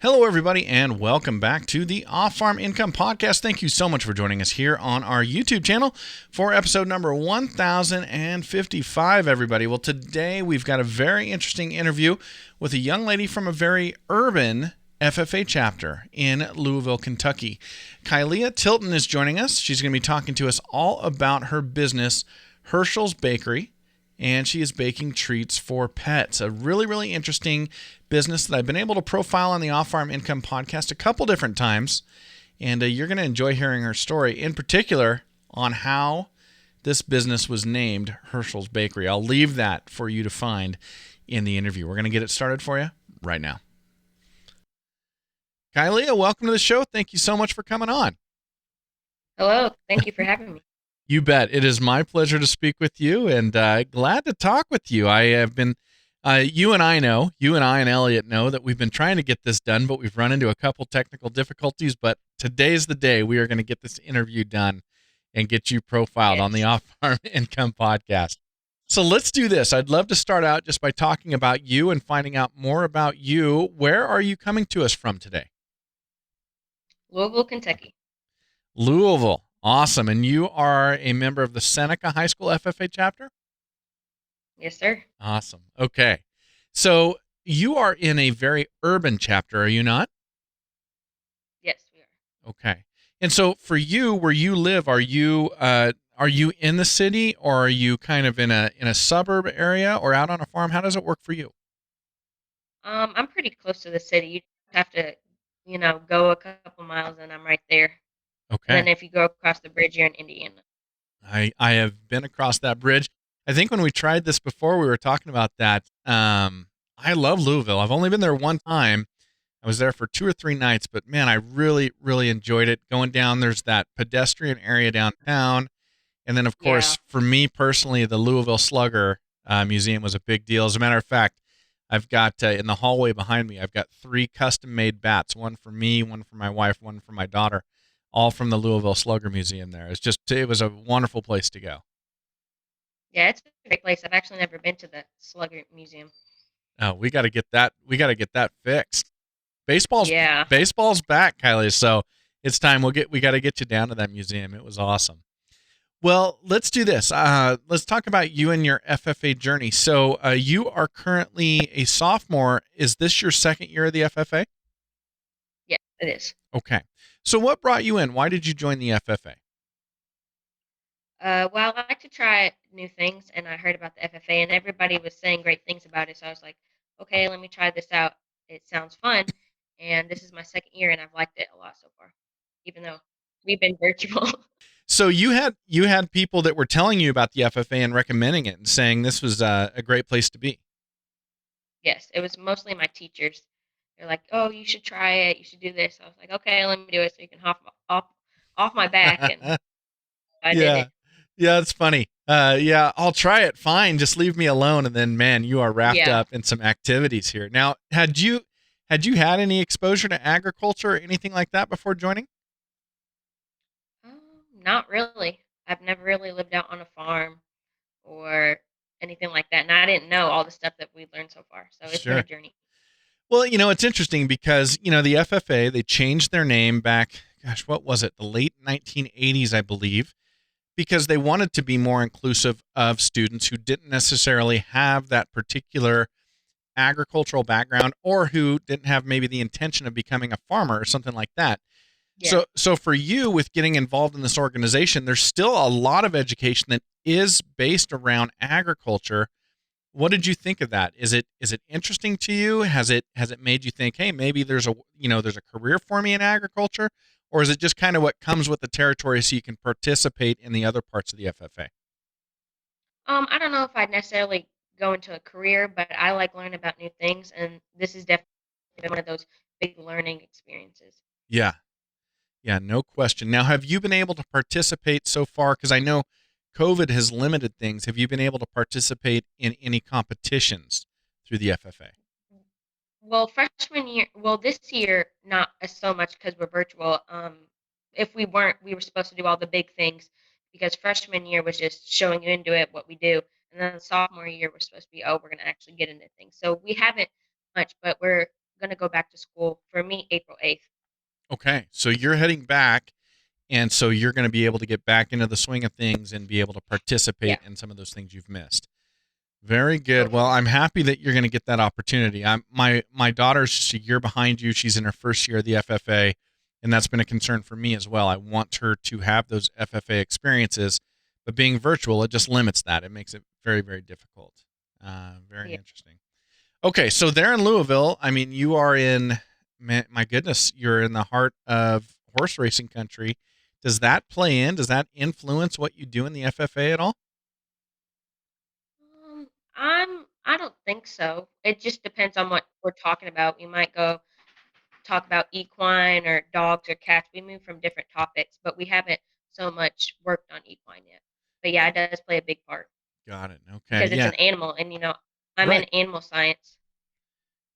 Hello, everybody, and welcome back to the Off Farm Income Podcast. Thank you so much for joining us here on our YouTube channel for episode number 1055, everybody. Well, today we've got a very interesting interview with a young lady from a very urban FFA chapter in Louisville, Kentucky. Kailea Tilton is joining us. She's going to be talking to us all about her business, Herschel's Bakery, and she is baking treats for pets. A really, really interesting business that I've been able to profile on the Off Farm Income Podcast a couple different times, and you're going to enjoy hearing her story, in particular on how this business was named Herschel's Bakery. I'll leave that for you to find in the interview. We're going to get it started for you right now. Kailea, welcome to the show. Thank you so much for coming on. Hello. Thank you for having me. You bet. It is my pleasure to speak with you, and glad to talk with you. I have been, you and I and Elliot know that we've been trying to get this done, but we've run into a couple technical difficulties. But today's the day we are going to get this interview done and get you profiled on the Yes. Off Farm Income Podcast. So let's do this. I'd love to start out just by talking about you and finding out more about you. Where are you coming to us from today? Louisville, Kentucky. Louisville. Awesome. And you are a member of the Seneca High School FFA chapter? Yes, sir. Awesome. Okay. So you are in a very urban chapter, are you not? Yes, we are. Okay. And so for you, where you live, are you in the city, or are you kind of in a suburb area or out on a farm? How does it work for you? I'm pretty close to the city. You have to, go a couple miles and I'm right there. And then Okay. if you go across the bridge, you're in Indiana. I have been across that bridge. I think when we tried this before, we were talking about that. I love Louisville. I've only been there one time. I was there for 2 or 3 nights, but man, I really, really enjoyed it. Going down, there's that pedestrian area downtown. And then, of Yeah. course, for me personally, the Louisville Slugger Museum was a big deal. As a matter of fact, I've got in the hallway behind me, I've got 3 custom-made bats, one for me, one for my wife, one for my daughter, all from the Louisville Slugger Museum there. It was a wonderful place to go. Yeah, it's a great place. I've actually never been to the Slugger Museum. Oh, we got to get that. We got to get that fixed. Baseball's Yeah. baseball's back, Kylie. So it's time. We got to get you down to that museum. It was awesome. Well, let's do this. Let's talk about you and your FFA journey. So you are currently a sophomore. Is this your second year of the FFA? Yeah, it is. Okay. So what brought you in? Why did you join the FFA? Well, I like to try new things, and I heard about the FFA, and everybody was saying great things about it. So I was like, okay, let me try this out. It sounds fun, and this is my second year, and I've liked it a lot so far, even though we've been virtual. So you had people that were telling you about the FFA and recommending it and saying this was a great place to be. Yes, it was mostly my teachers. They're like, "Oh, you should try it. You should do this." I was like, "Okay, let me do it so you can off my back," and I did Yeah. it. Yeah, it's funny. Yeah, I'll try it. Fine, just leave me alone. And then, man, you are wrapped Yeah. up in some activities here. Now, had any exposure to agriculture or anything like that before joining? Not really. I've never really lived out on a farm or anything like that, and I didn't know all the stuff that we've learned so far. So it's been a Sure. journey. Well, it's interesting because the FFA, they changed their name back. Gosh, what was it? The late 1980s, I believe, because they wanted to be more inclusive of students who didn't necessarily have that particular agricultural background, or who didn't have maybe the intention of becoming a farmer or something like that. Yeah. So for you, with getting involved in this organization, there's still a lot of education that is based around agriculture. What did you think of that? Is it interesting to you? Has it made you think, hey, maybe there's a career for me in agriculture, or is it just kind of what comes with the territory so you can participate in the other parts of the FFA? I don't know if I'd necessarily go into a career, but I like learning about new things, and this is definitely been one of those big learning experiences. Yeah. Yeah, no question. Now, have you been able to participate so far? Because I know COVID has limited things. Have you been able to participate in any competitions through the FFA? Well, freshman year, well, this year, not as so much because we're virtual. If we weren't, we were supposed to do all the big things because freshman year was just showing you into it, what we do. And then sophomore year, we're supposed to be, oh, we're going to actually get into things. So we haven't much, but gonna go back to school for me April 8th. Okay, so you're heading back, and so you're going to be able to get back into the swing of things and be able to Yeah, participate in some of those things you've missed. Very good. Well, hopefully. I'm happy that you're going to get that opportunity. My daughter's just a year behind you. She's in her first year of the FFA, and that's been a concern for me as well. I want her to have those FFA experiences, but being virtual, it just limits that. It makes it very, very difficult. Very Yeah. interesting. Okay, so there in Louisville, I mean, you are in, man, my goodness, you're in the heart of horse racing country. Does that play in? Does that influence what you do in the FFA at all? I don't think so. It just depends on what we're talking about. We might go talk about equine or dogs or cats. We move from different topics, but we haven't so much worked on equine yet. But yeah, it does play a big part Got it. Okay. because it's Yeah. an animal, and I'm in Right. animal science,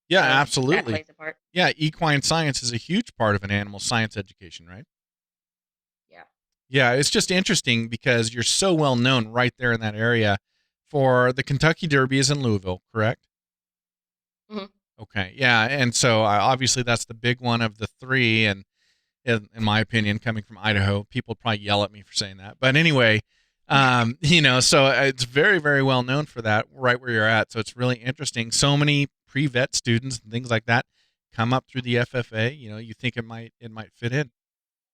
Yeah, so that absolutely. plays a part. Yeah, equine science is a huge part of an animal science education, right? Yeah. Yeah, it's just interesting because you're so well known right there in that area for the Kentucky Derby is in Louisville, correct? Hmm. Okay. Yeah, and so obviously that's the big one of the three, and in my opinion, coming from Idaho, people probably yell at me for saying that. But anyway, so it's very, very well known for that right where you're at. So it's really interesting. So many pre-vet students and things like that come up through the FFA. You think it might fit in.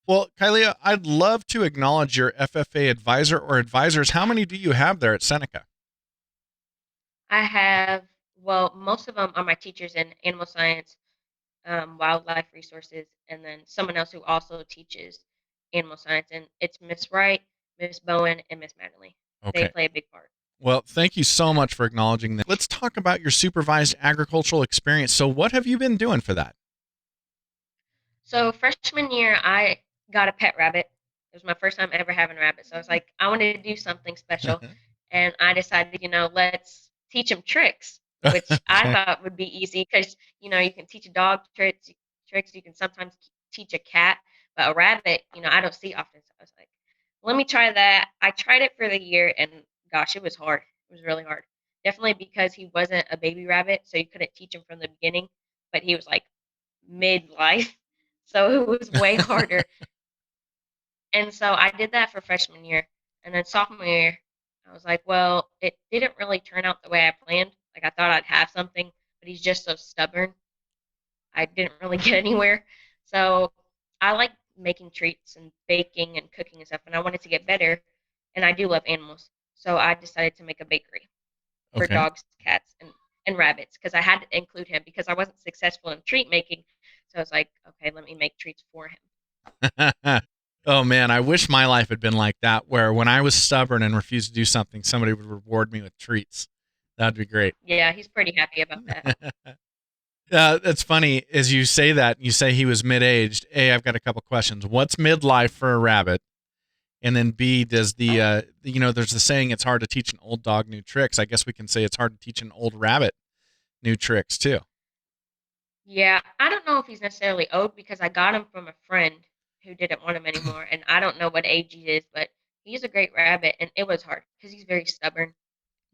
Well, Kailea, I'd love to acknowledge your FFA advisor or advisors. How many do you have there at Seneca? I have, well, most of them are my teachers in animal science, wildlife resources, and then someone else who also teaches animal science. And it's Miss Wright, Miss Bowen, and Miss Madeline. They Okay. play a big part. Well, thank you so much for acknowledging that. Let's talk about your supervised agricultural experience. So, what have you been doing for that? So freshman year, I got a pet rabbit. It was my first time ever having a rabbit. So I was like, I wanted to do something special, and I decided, let's teach him tricks, which I Okay. thought would be easy because you can teach a dog tricks. Tricks you can sometimes teach a cat, but a rabbit, I don't see often. So I was like, let me try that. I tried it for the year, and gosh, it was hard. It was really hard. Definitely because he wasn't a baby rabbit, so you couldn't teach him from the beginning. But he was like midlife, so it was way harder. And so I did that for freshman year, and then sophomore year, I was like, well, it didn't really turn out the way I planned. Like I thought I'd have something, but he's just so stubborn. I didn't really get anywhere. So I like making treats and baking and cooking and stuff, and I wanted to get better. And I do love animals, so I decided to make a bakery for Okay. dogs, cats, and rabbits because I had to include him because I wasn't successful in treat making. So I was like, okay, let me make treats for him. Oh man, I wish my life had been like that, where when I was stubborn and refused to do something, somebody would reward me with treats. That'd be great. Yeah, he's pretty happy about that. That's funny. As you say that, you say he was mid-aged. A, I've got a couple questions. What's midlife for a rabbit? And then B, does Oh, there's the saying, it's hard to teach an old dog new tricks. I guess we can say it's hard to teach an old rabbit new tricks too. yeah. I don't know if he's necessarily old because I got him from a friend who didn't want him anymore, and I don't know what age he is, but he's a great rabbit, and it was hard because he's very stubborn.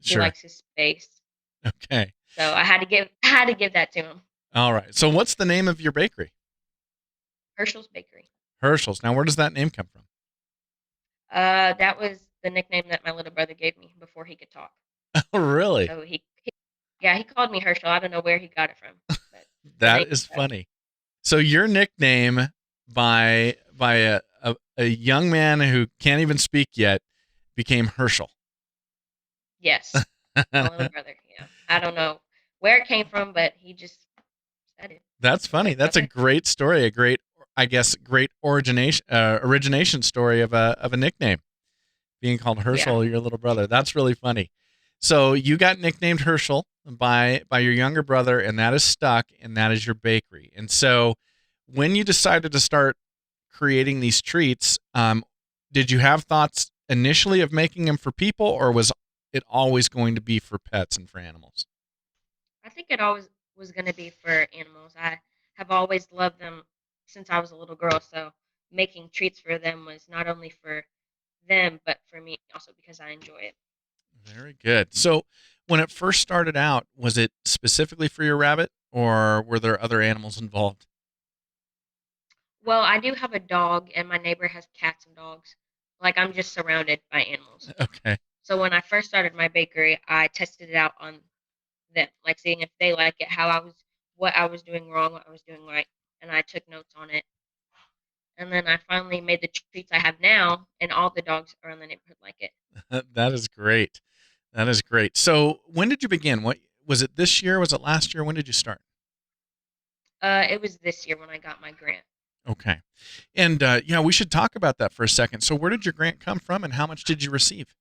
He Sure. likes his space, Okay. so I had to give that to him. All right. So what's the name of your bakery? Herschel's Bakery. Herschel's. Now, where does that name come from? That was the nickname that my little brother gave me before he could talk. Oh, really? So yeah, he called me Herschel. I don't know where he got it from, but the That name is stuck. funny. So your nickname by a young man who can't even speak yet became Herschel. Yes, my little brother. Yeah, I don't know where it came from, but he just said it. That's I was funny. like, That's a okay, great story. A great, I guess, great origination story of a nickname being called yeah. Herschel, your little brother. That's really funny. So you got nicknamed Herschel by your younger brother, and that is stuck, and that is your bakery. And so when you decided to start creating these treats, did you have thoughts initially of making them for people, or was it always going to be for pets and for animals? I think it always was going to be for animals. I have always loved them since I was a little girl, so making treats for them was not only for them, but for me also because I enjoy it. Very good. So when it first started out, was it specifically for your rabbit, or were there other animals involved? Well, I do have a dog, and my neighbor has cats and dogs. Like, I'm just surrounded by animals. Okay. So when I first started my bakery, I tested it out on them, like seeing if they like it, what I was doing wrong, what I was doing right, and I took notes on it. And then I finally made the treats I have now, and all the dogs around the neighborhood like it. That is great. That is great. So, when did you begin? What was it this year? Was it last year? When did you start? It was this year when I got my grant. Okay. And yeah, we should talk about that for a second. So, where did your grant come from and how much did you receive?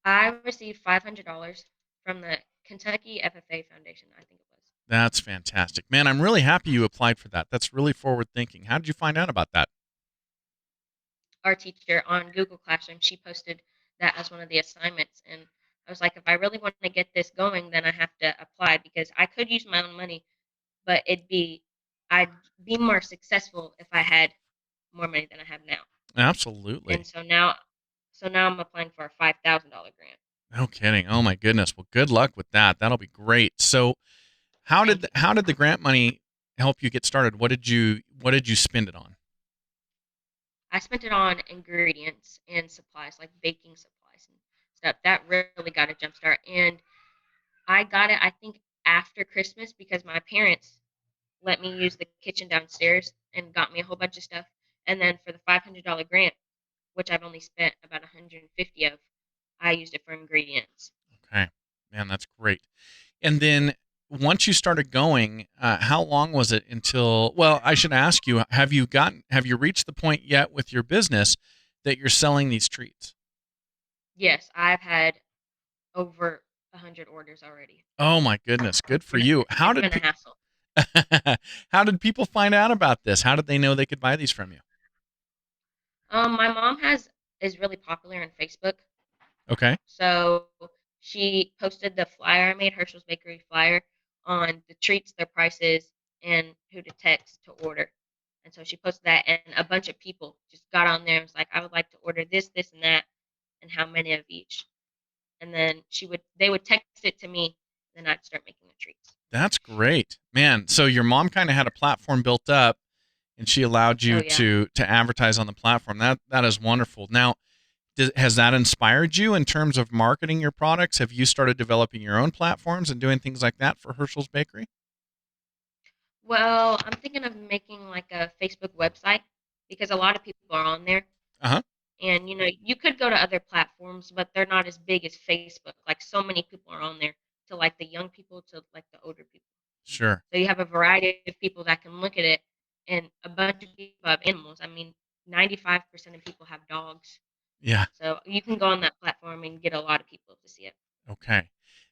I received $500 from the Kentucky FFA Foundation, I think it was. That's fantastic. Man, I'm really happy you applied for that. That's really forward thinking. How did you find out about that? Our teacher on Google Classroom, she posted that as one of the assignments, and I was like, if I really want to get this going, then I have to apply because I could use my own money, but I'd be more successful if I had more money than I have now. And Absolutely. so now I'm applying for a $5,000 grant. No kidding. Oh my goodness. Well, good luck with that. That'll be great. So, Thank you. how did the grant money help you get started? What did you spend it on? I spent it on ingredients and supplies, like baking supplies and stuff. That really got a jump start. And I got it, I think, after Christmas because my parents let me use the kitchen downstairs and got me a whole bunch of stuff. And then for the $500 grant, which I've only spent about 150 of, I used it for ingredients. Okay. Man, that's great. And then once you started going, how long was it until? Well, I should ask you: have you reached the point yet with your business that you're selling these treats? Yes, I've had over 100 orders already. Oh my goodness, good for And you. it's been a hassle. How did people find out about this? How did they know they could buy these from you? My mom has is really popular on Facebook, Okay. so she posted the flyer I made, Herschel's Bakery flyer, on the treats, their prices, and who to text to order. And so she posted that, and a bunch of people just got on there and was like, I would like to order this, this, and that, and how many of each. And then they would text it to me, and then I'd start making the treats. That's great. Man, so your mom kind of had a platform built up and she allowed Oh you yeah. to advertise on the platform. That is wonderful. Now, has that inspired you in terms of marketing your products? Have you started developing your own platforms and doing things like that for Herschel's Bakery? Well, I'm thinking of making like a Facebook website because a lot of people are on there. Uh-huh. And you could go to other platforms, but they're not as big as Facebook. Like so many people are on there, to like the young people to like the older people. Sure. So you have a variety of people that can look at it, and a bunch of people have animals. I mean, 95% of people have dogs. Yeah. So you can go on that platform and get a lot of people to see it. Okay.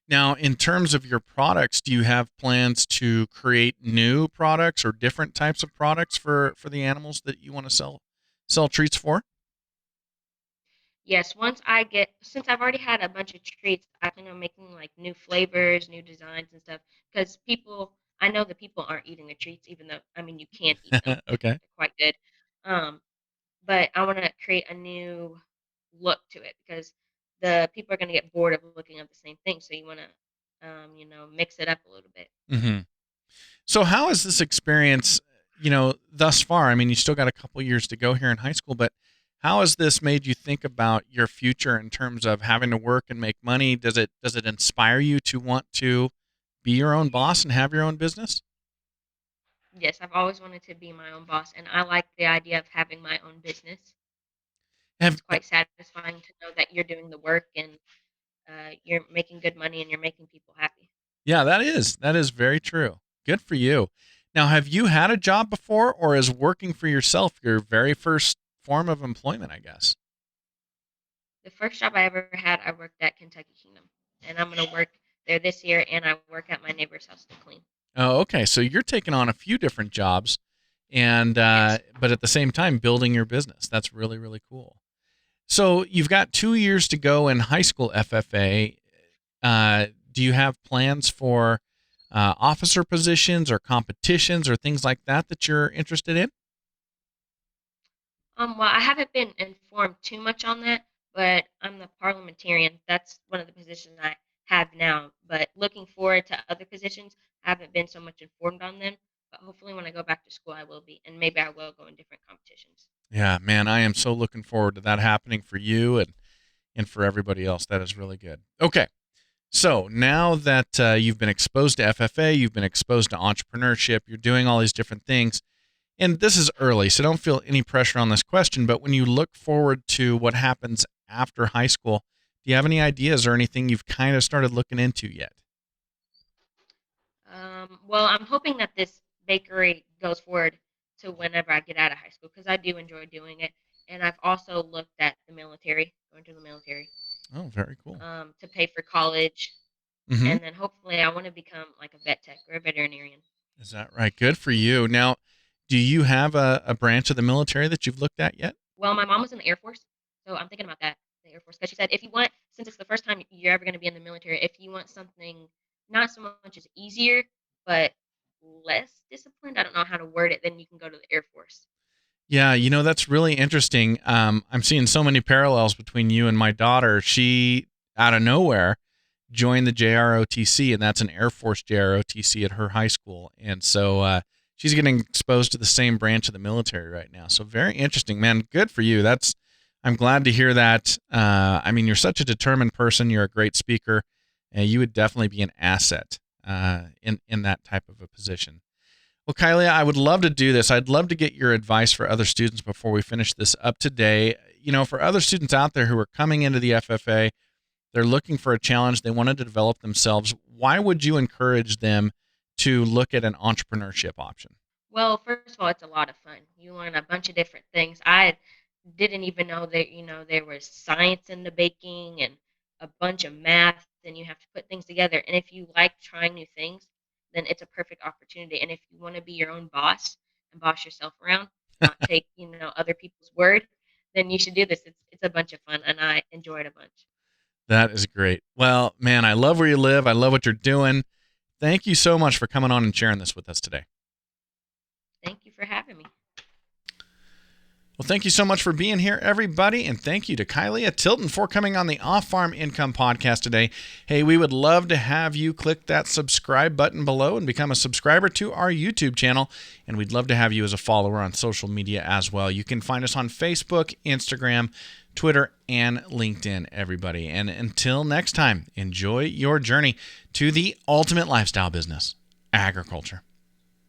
Now, in terms of your products, do you have plans to create new products or different types of products for the animals that you want to sell treats for? Yes, since I've already had a bunch of treats, I plan on making like new flavors, new designs and stuff. Because I know the people aren't eating the treats, even though, I mean, you can't eat them. Okay. They're quite good. Um, but I want to create a new look to it because the people are going to get bored of looking at the same thing. So you want to, mix it up a little bit. hmm So, how has this experience, thus far? I mean, you still got a couple years to go here in high school, but how has this made you think about your future in terms of having to work and make money? Does it inspire you to want to be your own boss and have your own business? Yes, I've always wanted to be my own boss, and I like the idea of having my own business. Have It's quite satisfying to know that you're doing the work and you're making good money and you're making people happy. Yeah, that is very true. Good for you. Now, have you had a job before, or is working for yourself your very first form of employment? I guess. The first job I ever had, I worked at Kentucky Kingdom, and I'm gonna work there this year, and I work at my neighbor's house to clean. Oh, okay. So you're taking on a few different jobs, and Yes. but at the same time building your business. That's really really cool. So you've got 2 years to go in high school FFA. Do you have plans for officer positions or competitions or things like that you're interested in? Well, I haven't been informed too much on that, but I'm the parliamentarian. That's one of the positions I have now. But looking forward to other positions, I haven't been so much informed on them. But hopefully, when I go back to school, I will be, and maybe I will go in different competitions. Yeah, man, I am so looking forward to that happening for you and for everybody else. That is really good. Okay. So now that you've been exposed to FFA, you've been exposed to entrepreneurship, you're doing all these different things. And this is early, so don't feel any pressure on this question. But when you look forward to what happens after high school, do you have any ideas or anything you've kind of started looking into yet? Well, I'm hoping that this bakery goes forward to whenever I get out of high school because I do enjoy doing it. And I've also looked at the military, going to the military, Oh, very cool. to pay for college. Hmm. And then hopefully I want to become like a vet tech or a veterinarian. Is that right? Good for you. Now, do you have a branch of the military that you've looked at yet? Well, my mom was in the Air Force, so I'm thinking about that, the Air Force, because she said if you want, since it's the first time you're ever going to be in the military, if you want something not so much as easier, but less disciplined, I don't know how to word it, then you can go to the Air Force. Yeah, that's really interesting. I'm seeing so many parallels between you and my daughter. She, out of nowhere, joined the JROTC, and that's an Air Force JROTC at her high school. And so she's getting exposed to the same branch of the military right now. So very interesting, man. Good for you. I'm glad to hear that. I mean, you're such a determined person. You're a great speaker, and you would definitely be an asset in that type of a position. Well, Kylie, I would love to do this. I'd love to get your advice for other students before we finish this up today. For other students out there who are coming into the FFA, they're looking for a challenge, they wanted to develop themselves. Why would you encourage them to look at an entrepreneurship option? Well, first of all, it's a lot of fun. You learn a bunch of different things. I didn't even know that, there was science in the baking and a bunch of math, and you have to put things together. And if you like trying new things, then it's a perfect opportunity. And if you want to be your own boss and boss yourself around, not take, other people's word, then you should do this. It's a bunch of fun, and I enjoy it a bunch. That is great. Well, man, I love where you live. I love what you're doing. Thank you so much for coming on and sharing this with us today. Thank you for having me. Well, thank you so much for being here, everybody. And thank you to Kailea Tilton for coming on the Off Farm Income Podcast today. Hey, we would love to have you click that subscribe button below and become a subscriber to our YouTube channel. And we'd love to have you as a follower on social media as well. You can find us on Facebook, Instagram, Twitter, and LinkedIn, everybody. And until next time, enjoy your journey to the ultimate lifestyle business, agriculture.